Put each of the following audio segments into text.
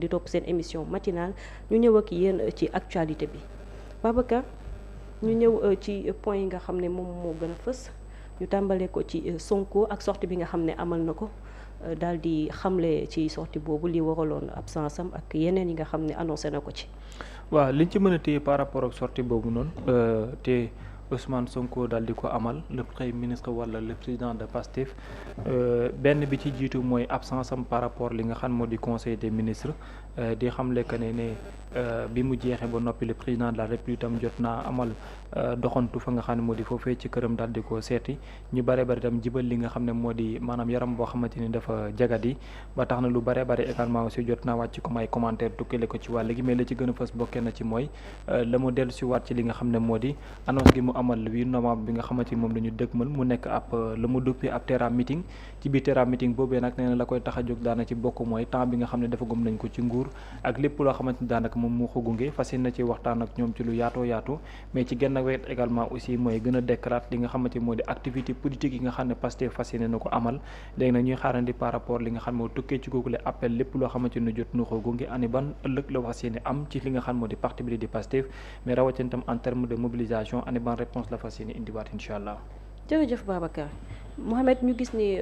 di topp seen émission matinale ñu ñëw ak yéen ci actualité bi Babacar ñu ñëw ci point yi nga xam ne moom moo gën a fës ñu tàmbalee ko ci Sonko ak sortie bi nga xam ne amal na ko daal di xamle ci sortie boobu li waraloon absence am ak yeneen yi nga xam ne annoncé na ko ci. waaw liñ ci mën a téye par rapport ak sortie boobu noonu te Ousmane Sonko daal di ko amal le premier ministre wala le président de PASTEF benn bi ci jiitu mooy absence am par rapport li nga xam moo di conseil des ministres di xamle que ne bi mu jeexee ba noppi le président de la république tam jot naa amal doxantu fa nga xam ne moo di foofee ci këram daal di ko seeti ñu bare bari tam jibal li nga xam ne moo di maanaam yaram boo xamante ni dafa jagadi ba tax na lu bare bari également aussi jot naa wàcc ko may commentaire tukkale ko ci wàll gi mais la ci gën a fës bokkee na ci mooy la mu dellu si waat ci li nga xam ne moo di annonce gi mu amal le 8 novembre bi nga xamante ni moom la ñu dëgmal mu nekk ab la mu duppi ab terrain meeting ci biir terrain meeting boobee nag nee na la koy tax a jóg daana ci bokk mooy temps bi nga xam ne dafa gëm nañ ko ci nguur ak lépp loo xamante ni daanaka moom moo ko gunge fas yéene na ci waxtaan ak ñoom ci lu yaatoo yaatu mais ci genn wet également aussi mooy gën a déclarer li nga xamante ni moo di activité politique yi nga xam ne Pastef fas yéene na ko amal léegi nag ñuy xaarandi par rapport li nga xam moo tukkee ci googule appel lépp loo xamante ni jot na ko gunge ani ban ëllëg la fas yéene am ci li nga xam moo di parti bi di Pastef mais rawatina tam en terme de mobilisation ani ban réponse la fas yéene indiwaat incha allah. jërëjëf Babacar Mohamed ñu gis ni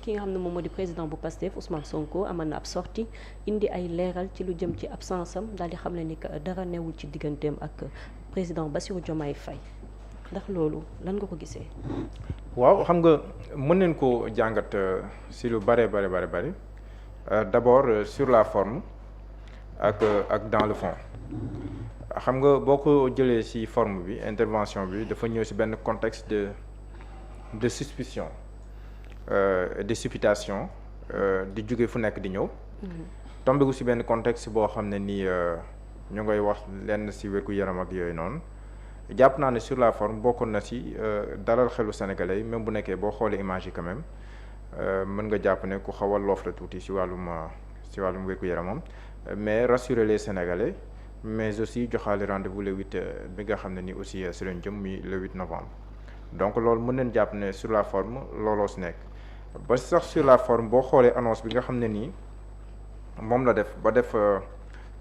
ki nga xam ne moom moo di président bu Pastef Ousmane Sonko amal na ab sortie indi ay leeral ci lu jëm ci absence am daal di xam ne ni que dara newul ci digganteem ak président Bassirou Diomaye Faye ndax loolu lan nga ko gisee. waaw xam nga mën nañ ko jàngat si lu bare d'abord sur la forme ak dans le fond xam nga boo ko jëlee si forme bi intervention bi dafa ñëw si benn contexte de suspicion de supputation di jóge fu nekk di ñëw tombé gu si benn contexte boo xam ne nii ñu ngay wax lenn si wér-gu-yaram ak yooyu noonu jàpp naa ne sur la forme bokkoon na si dalal xelu sénégalais même bu nekkee boo xoolee image yi quand même mën nga jàpp ne ku xaw a loof la tuuti si wàllum wér-gu-yaramam mais rassurer les sénégalais mais aussi joxaale rendez-vous le 8 bi nga xam ne ni aussi si lañ jëm muy le 8 novembre donc loolu mën nañ jàpp ne sur la forme looloo si nekk ba sax sur la forme boo xoolee annonce bi nga xam ne nii moom la def ba def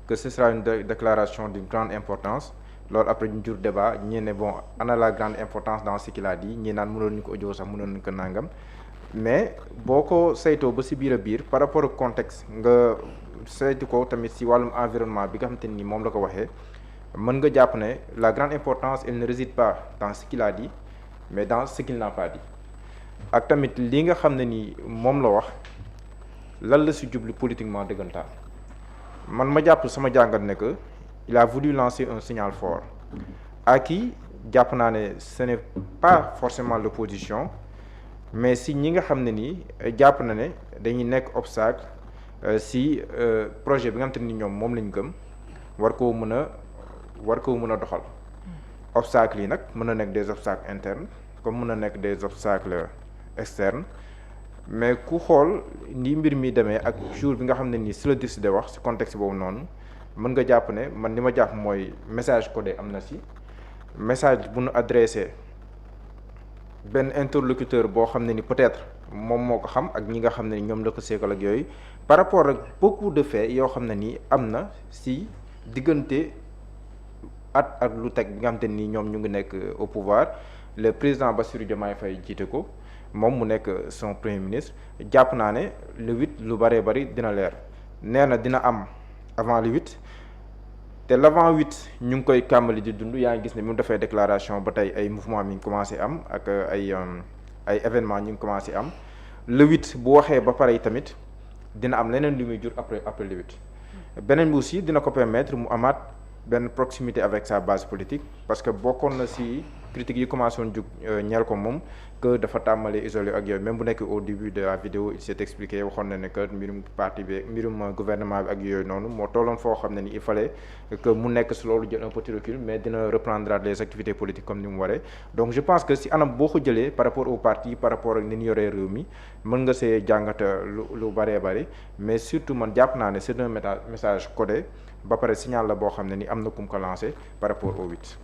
que ce sera une déclaration d'une grande importance loolu après ñu jur débat ñii ne bon ana la grande importance dans ce qu'il a dit ñii naan mënoon ñu ko audio sax mënoon ñu ko nangam mais boo ko saytoo ba si biir a biir par rapport au contexte nga saytu ko tamit si wàllum environnement bi nga xamante ni moom la ko waxee mën nga jàpp ne la grande importance elle ne réside pas dans ce qu'il a dit mais dans ce qu'il n'a pas dit ak tamit li nga xam ne ni moom la wax lan la si jublu politiquement dëggantaan man ma jàpp sama jàngat ne que il a voulu lancer un signal fort à qui jàpp naa ne ce n'est pas forcément l'opposition mais si ñi nga xam ne nii jàpp na ne dañuy nekk obstacle si projet bi nga xamante ni ñoom moom lañ gëm war koo mën a doxal obstacles yi nag mën na nekk des obstacles internes comme mën na nekk des obstacles externes mais ku xool ni mbir mi demee ak jour bi nga xam ne nii si la décidé wax si contexte boobu noonu mën nga jàpp ne man li ma jàpp mooy message codé am na si message bu nu adressé benn interlocuteur boo xam ne ni peut-être moom moo ko xam ak ñi nga xam ne ni ñoom la ko seekal ak yooyu par rapport ak beaucoup de faits yoo xam ne nii am na si diggante at ak lu teg bi nga xam te ni ñoom ñu ngi nekk au pouvoir le président Bassirou Diomaye Faye jiite ko moom mu nekk son premier ministre jàpp naa ne le 8 lu bëree bëri dina leer nee na dina am avant le 8 te l'avant 8 ñu ngi koy kàmbali di dund yaa ngi gis ne mu defee déclaration ba tey ay mouvement mi ngi commencé am ak ay événements ñu ngi commencé am le 8 bu waxee ba pare tamit dina am leneen lu muy jur après le 8 beneen bi aussi dina ko permettre mu amaat benn proximité avec sa base politique parce que bokkoon na si critiques yi commencé woon jug ñeel ko moom que dafa tàmmalee isolé ak yooyu même bu nekk au début de la vidéo il s'est expliqué waxoon na ne que mbirum parti bi mbirum gouvernement bi ak yooyu noonu moo tolloon foo xam ne ni il fallait que mu nekk si loolu jël un petit recul mais dina reprendre les activités politiques comme ni mu waree donc je pense que si anam boo ko jëlee par rapport au parti par rapport ak ni ñu yoree réew mi mën nga see jàngat lu bëree bëri mais surtout man jàpp naa ne c'est un message codé ba pare signal la boo xam ne ni am na ku mu ko lancé par rapport au 8.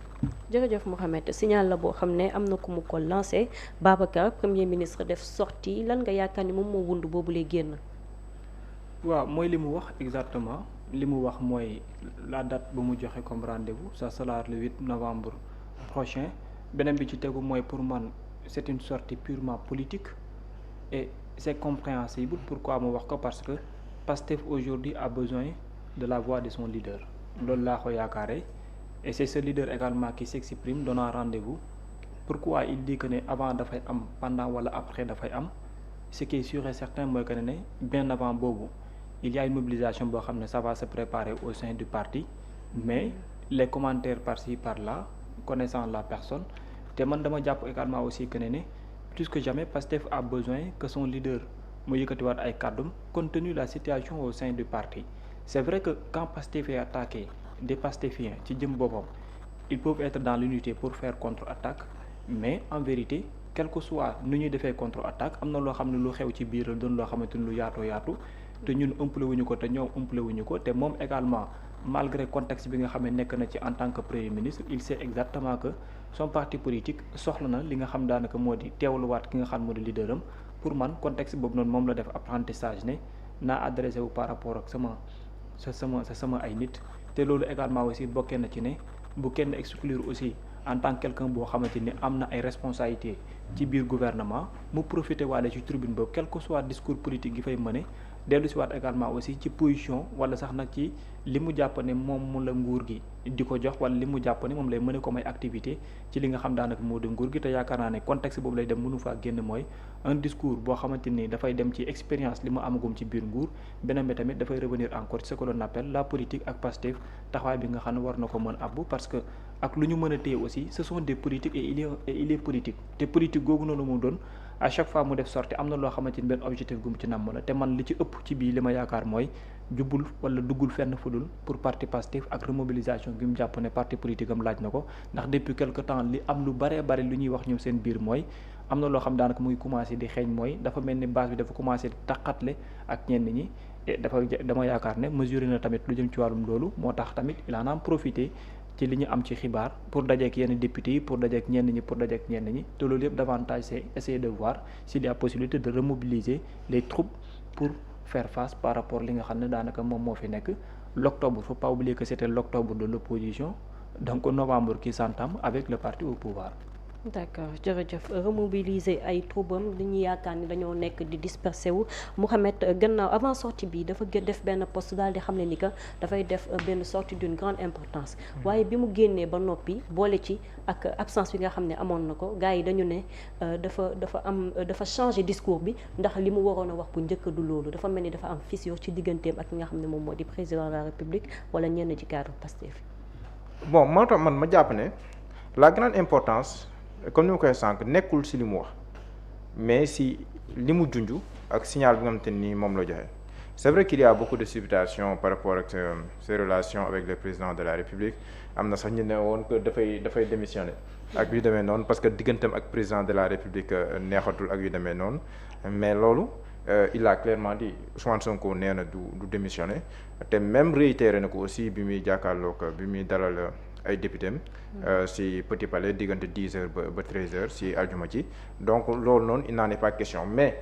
jërëjëf Mouhamed signal la boo xam ne am na ku mu ko lancé Babacar premier ministre def sortie lan nga yaakaar ni moom moo wund boobu lay génn. waaw mooy li mu wax exactement li mu wax mooy la date bu mu joxe comme rendez-vous ça sera le 8 novembre prochain beneen bi ci tegu mooy pour man c'est une sortie purement politique et c'est compréhensible pourquoi mu wax ko parce que Pastef aujourd'hui a besoin de la voix de son leader loolu laa ko yaakaare et c'est ce leader également qui s'exprime donnant rendez-vous pourquoi il dit que ne avant dafay am pendant wala après dafay am ce qui est sûr et certain mooy que ne bien avant boobu il y a une mobilisation boo xam ne ça va se préparer au sein du parti mais les commentaires par-ci par-là connaissant la personne te man dama jàpp également aussi que ne plus que jamais Pastef a besoin que son leader mu yëkkatiwaat ay kàddum compte tenu de la situation au sein du parti c'est vrai que quand Pastef est attaqué des Pastéfiens ci jëm boppam ils peuvent être dans l'unité pour faire contre-attaque mais en vérité quel que soit nu ñuy defee contre-attaque am na loo xam ne lu xew ci biir doon loo xamante ni lu yaatu te ñun ëmpale wuñu ko te ñoom ëmpale wuñu ko te moom également malgré contexte bi nga xam ne nekk na ci en tant que premier ministre il sait exactement que son parti politique soxla na li nga xam daanaka moo di teewluwaat ki nga xam moo di leader am pour man contexte boobu noonu moom la def apprentissage ne naa adressé wu par rapport ak sama ay nit te loolu également aussi bokkee na ci ne bu kenn exclure aussi en tant que quelqu'un boo xamante ni am na ay responsabilités ci biir gouvernement mu profité waale ci tribune boobu quel que soit discours politique gi fay mëne dellu si waat également aussi ci position wala sax nag ci li mu jàpp ne moom mu la nguur gi di ko jox wala li mu jàpp ne moom lay mëne comme ay activité ci li nga xam daanaka moo di nguur gi te yaakaar naa ne contexte boobu lay dem mënu faa génn mooy un discours boo xamante ni dafay dem ci expérience li mu amagum ci biir nguur beneen bi tamit dafay revenir encore ci ce que l'on appelle la politique ak Pastef taxawaay bi nga xam ne war na ko mën abbu parce que ak lu ñu mën a téye aussi ce sont des politiques et il est politique te politique googu noonu mu doon à chaque fois mu def sortie am na loo xamante ni benn objectif gu mu ci namm la te man li ci ëpp ci bii li ma yaakaar mooy jubul wala duggul fenn fudul pour parti Pastef ak remobilisation gi mu jàpp ne parti politique am laaj na ko ndax depuis quelque temps li am lu baree bari lu ñuy wax ñoom seen biir mooy am na loo xam daanaka muy commencé di xeeñ mooy dafa mel ni base bi dafa commencé di taqatle ak ñenn ñi dama yaakaar ne mesuré na tamit lu jëm ci wàllum loolu moo tax tamit il en a profité ci li ñu am ci xibaar pour dajeek yenn députés yi pour dajeek ñenn ñi te loolu yëpp davantage c'est essayer de voir s'il y a possibilité de remobiliser les troupes pour faire face par rapport li nga xam ne daanaka moom moo fi nekk l'octobre faut pas oublier que c'était l'octobre de l'opposition donc novembre qui s'entame avec le parti au pouvoir. d'accord jërëjëf remobiliser ay troubam li ñu yaakaar ni dañoo nekk di dispersé wu Mouhamed gannaaw avant sortie bi dafa def benn poste daal di xam ne ni que dafay def benn sortie d'une grande importance waaye bi mu génnee ba noppi boole ci ak absence bi nga xam ne amoon na ko gars yi dañu ne dafa changer discours bi ndax li mu waroon a wax bu njëkk du loolu dafa mel ni dafa am fissure ci digganteem ak ki nga xam ne moom moo di président de la République wala ñenn ci cadre Pastef. bon moo tax man ma jàpp ne la grande importance comme ni ma koy sànq nekkul si li mu wax mais si li mu junj ak signal bi nga xamante ni moom la joxe c'est vrai qu'il y a beaucoup de supputation par rapport ak ses relations avec le président de la République am na sax ñu ne woon que dafay démissionner ak yu demee noonu parce que digganteem ak président de la République neexatul ak yu demee noonu mais loolu il a clairement dit Ousmane Sonko nee na du démissionner te même réitéré na ko aussi bi muy jàkkaarloog bi muy dalal ay député si Petit Palais diggante 10h ba 13h si aljuma ci donc loolu noonu il n'en est pas question mais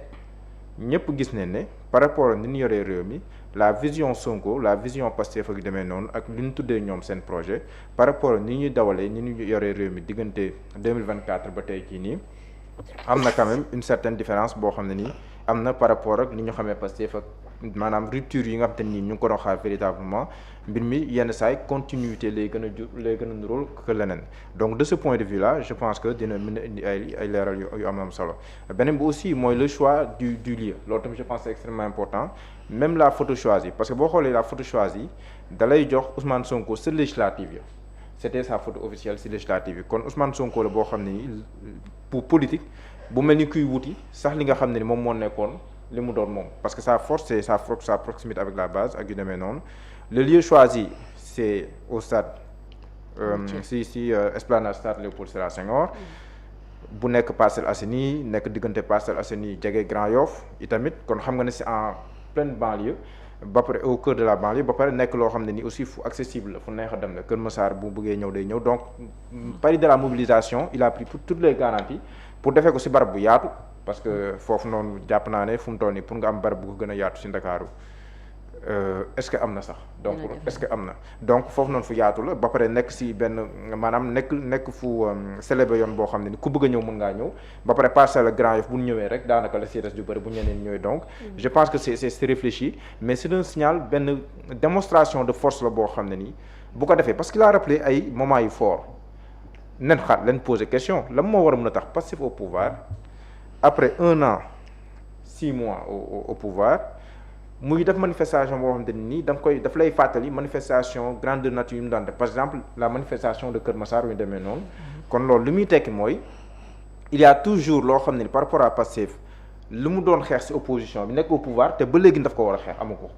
ñëpp gis nañ ne par rapport ak ni ñu yoree réew mi la vision Sonko la vision Pastef ak demee noonu ak li ñu tuddee ñoom seen projet par rapport ak ni ñuy dawalee ni ñu yoree réew mi diggante 2024 ba tey jii nii am na quand même une certaine différence boo xam ne nii am na par rapport ak ni ñu xamee Pastef ak maanaam rupture yi nga xam te nii ñu ngi ko doon xaar véritablement mbir mi yenn saay continuité lay gën a nuróol que leneen donc de ce point de vue là je pense que dina mën a indi ay leeral yu am solo beneen bi aussi mooy le choix du lieu loolu tamit je pense c'est extrêmement important même la photo choisie parce que boo xoolee la photo choisie dalay jox Ousmane Sonko sa législative yi c'était sa photo officielle si législative yi kon Ousmane Sonko la boo xam ne ni pour politique bu mel ni kuy wuti sax li nga xam ne ni moom moo nekkoon li mu doon moom parce que sa force c'est sa proximité avec la base ak yu demee noonu le lieu choisi c'est au stade esplanade stade Léopold Sédar Senghor bu nekk Parcelles Assainies nekk diggante Parcelles Assainies jege Grand Yoff itamit kon xam nga ne c'est en pleine banlieue ba pare au cœur de la banlieue ba pare nekk loo xam ne ni aussi fu accessible la fu neex a dem la Kër Massar bu bëggee ñëw day ñëw donc pari de la mobilisation il a pris toutes les garanties pour defee ko ci barab bu yaatu parce que foofu noonu jàpp naa ne fu mu toll nii pour nga am barab bu ko gën a yaatu ci Ndakaaru est-ce que am na sax donc est-ce que am na donc foofu noonu fu yaatu la ba pare nekk si benn maanaam nekk fu célébrer yoon boo xam ne ni ku bëgg a ñëw mën ngaa ñëw ba pare Parcelles Grand Yoff bu ñu ñëwee rek daanaka la si des du bëri bu ñeneen ñëwee donc je pense que c'est réfléchi mais c'est un signal benn démonstration de force la boo xam ne nii bu ko defee parce qu'il a rappelé ay moments yu fort nen xaat leen poser question lan moo war a mën a tax Pastef au pouvoir après 1 an 6 mois au pouvoir muy def manifestation boo xamante ni nii daf lay fàttali manifestation grandeur nature yu mu daan def par exemple la manifestation de Kër Massar yu demee noonu kon loolu li muy tekki mooy il y a toujours loo xam ne ni par rapport à Pastef lu mu doon xeex ci opposition bi nekk au pouvoir te ba léegi daf ko war a xeex amu ko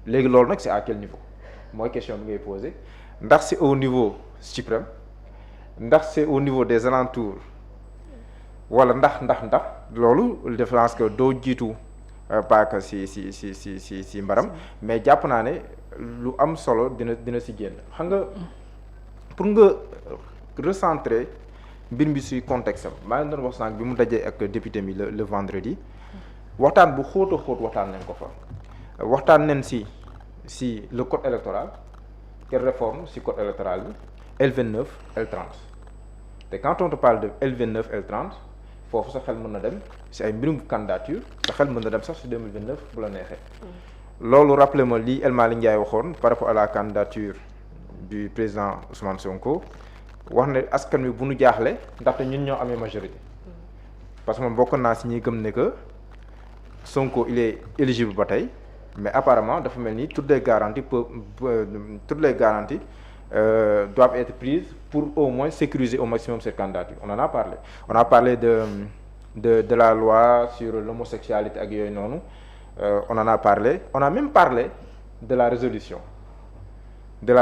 léegi loolu nag c'est à quel niveau mooy question bi ngay poser ndax c'est au niveau suprême ndax c'est au niveau des alentours wala ndax loolu je pense que doo jiitu paaka si mbaram mais jàpp naa ne lu am solo dina si génn xam nga pour nga recentrer mbir mi si contexte am maa ngi doon wax sànq bi mu dajee ak député mi le vendredi waxtaan bu xóot a xóot waxtaan nañ ko fa waxtaan nañ si le code électoral quelle réforme si code électoral bi L29 L30 te quand on te parle de L29 L30 foofu sa xel mën na dem si ay mbirum candidature sa xel mën na dem sax si 2029 bu la neexee loolu rappelé ma lii El Malick Ndiaye waxoon par rapport à la candidature du président Ousmane Sonko wax ne askan wi bu nu jaaxle ndaxte ñun ñoo amee majorité parce que moom bokk naa si ñuy gëm ne que Sonko il est éligible ba tey mais apparemment dafa mel ni toutes les garanties doivent être prises pour au moins sécuriser au maximum cette candidature on a parlé de la loi sur l'homosexualité ak yooyu noonu on a même parlé de la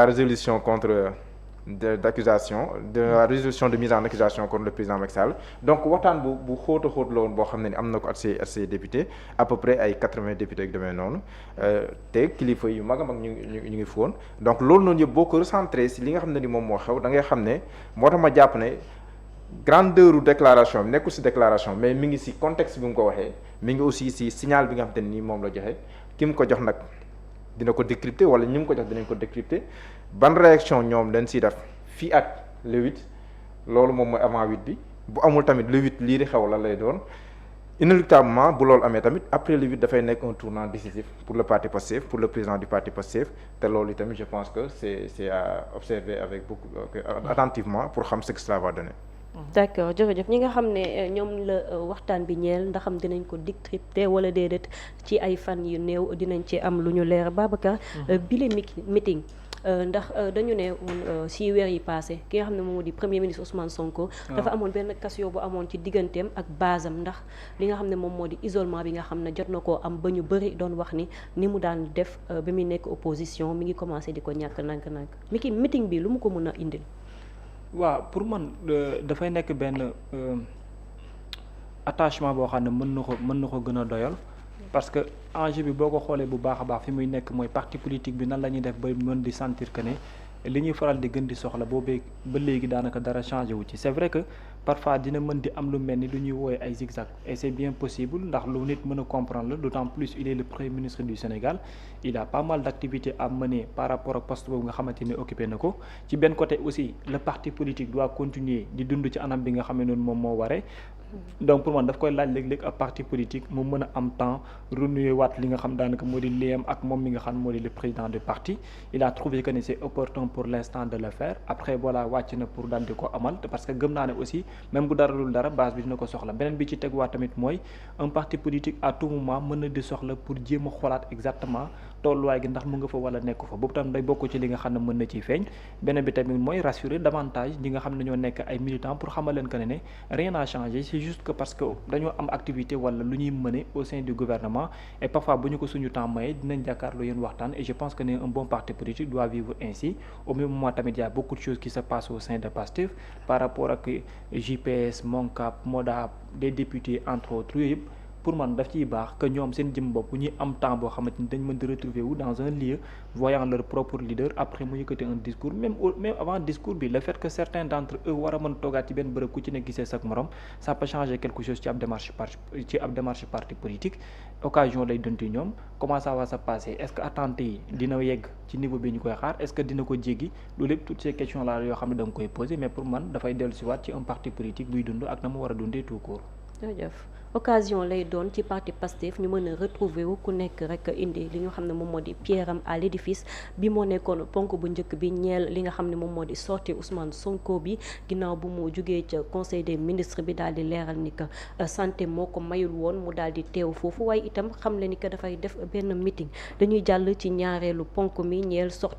résolution contre de la résolution de mise en accusation contre le président Macky Sall donc waxtaan bu xóot a xóot la woon boo xam ne ni am na ko ak ses députés à peu près ay 80 députés ak demee noonu te kilifa yu mag a mag ñu ngi foon donc loolu noonu yëpp boo ko recentré si li nga xam ne ni moom moo xew da ngay xam ne moo tax ma jàpp ne grandeur u déclaration bi nekkul si déclaration mais mi ngi si contexte bi mu ko waxee mi ngi aussi si signal bi nga xam te ne nii moom la joxe ki mu ko jox nag dina ko décrypter wala ñi mu ko jox dinañ ko décrypter ban réaction ñoom dañ siy def fii ak le 8 loolu moom mooy avant 8 bi bu amul tamit le 8 lii di xew la lay doon inéluctablement bu loolu amee tamit après le 8 dafay nekk un tournant décisif pour le parti Pastef pour le président du parti Pastef te loolu tamit je pense que c'est à observer avec beaucoup attentivement pour xam ce que cela va donner. d'accord jërëjëf ñi nga xam ne ñoom la waxtaan bi ñeel ndax xam dinañ ko décrypter wala déedéet ci ay fan yu néew dinañ ci am lu ñu leer Babacar. bile meeting ndax dañu ne si weer yi passé ki nga xam ne moom moo di premier ministre Ousmane Sonko. dafa amoon benn cassio bu amoon ci digganteem ak basam ndax li nga xam ne moom moo di isolement bi nga xam ne jot na koo am ba ñu bëri doon wax ni mu daan def ba muy nekk opposition mi ngi commencé di ko ñàkk nànk-nànk meeting bi lu mu ko mën a indil. waaw pour man dafay nekk benn attachement boo xam ne mën na ko gën a doyal parce que enjeu bi boo ko xoolee bu baax a baax fi muy nekk mooy parti politique bi nan la ñuy def ba mën di sentir que ne li ñuy faral di gën di soxla boobee ba léegi daanaka dara changé wu ci c'est vrai que parfois dina mën di am lu mel ni lu ñuy woowee ay zigzag et c'est bien possible ndax lu nit mën a comprendre la d'autant plus il est le premier ministre du Sénégal il a pas mal d'activités à mener par rapport ak poste boobu nga xamante ne occupé na ko ci benn côté aussi le parti politique doit continuer di dund ci anam bi nga xam ne noonu moom moo waree donc pour man daf koy laaj léeg-léeg ab parti politique mu mën a am temps renouer waat li nga xam daanaka moo di liyam ak moom mi nga xam moo di le président du parti il a trouvé que ne c'est opportun pour l'instant de le faire après voilà wàcc na pour daal di ko amal parce que gëm naa ne aussi même bu dara dul dara base bi dina ko soxla beneen bi ci teguwaat tamit mooy un parti politique à tout moment mën na di soxla pour jéem a xoolaat exactement tolluwaay gi ndax mu nga fa wala nekk fa boobu tam day bokk ci li nga xam ne mën na ciy feeñ beneen bi tamit mooy rassurer davantage ñi nga xam ne ñoo nekk ay militants pour xamal leen que ne rien n'a changé c'est juste que parce que dañoo am activité wala lu ñuy mener au sein du gouvernement et parfois bu ñu ko suñu temps maye dinañ jàkkaarloo yéen waxtaan et je pense que un bon parti politique doit vivre ainsi au même moment tamit y a beaucoup de choses qui se passent au sein de Pastef par rapport ak JPS Moncap Modap des députés entre autres yooyu yëpp pour man daf ciy baax que ñoom seen jëm bopp ñuy am temps boo xamante ni dañ mën di retrouver wu dans un lieu voyant leur propre leader après mu yëkkati un discours même avant discours bi le fait que certains d'entre eux war a mën toogaat ci benn bërëb ku ci ne gisee sak morom ça peut changer quelque chose ci ab démarche parti politique occasion lay donti ñoom comment ça va se passer est-ce que attente yi dina yegg ci niveau bi ñu koy xaar est-ce que dina ko jéggi loolu lépp toutes ces questions là yoo xam ne da nga koy poser mais pour man dafay dellu si waat ci un parti politique buy dund ak na mu war a dundee tout court. jërëjëf occasion lay doon ci parti Pastef ñu mën a retrouver wu ku nekk rek indi li nga xam ne moom moo di pierre am à l'édifice bi moo nekkoon ponk bu njëkk bi ñeel li nga xam ne moom moo di sortie Ousmane Sonko bi ginnaaw bu mu jugee ca conseil des ministres bi daal di leeral ni que santé moo ko mayul woon mu daal di teew foofu waaye itam xam le ni que dafay def benn meeting dañuy jàll ci ñaareelu ponk mi ñeel sortie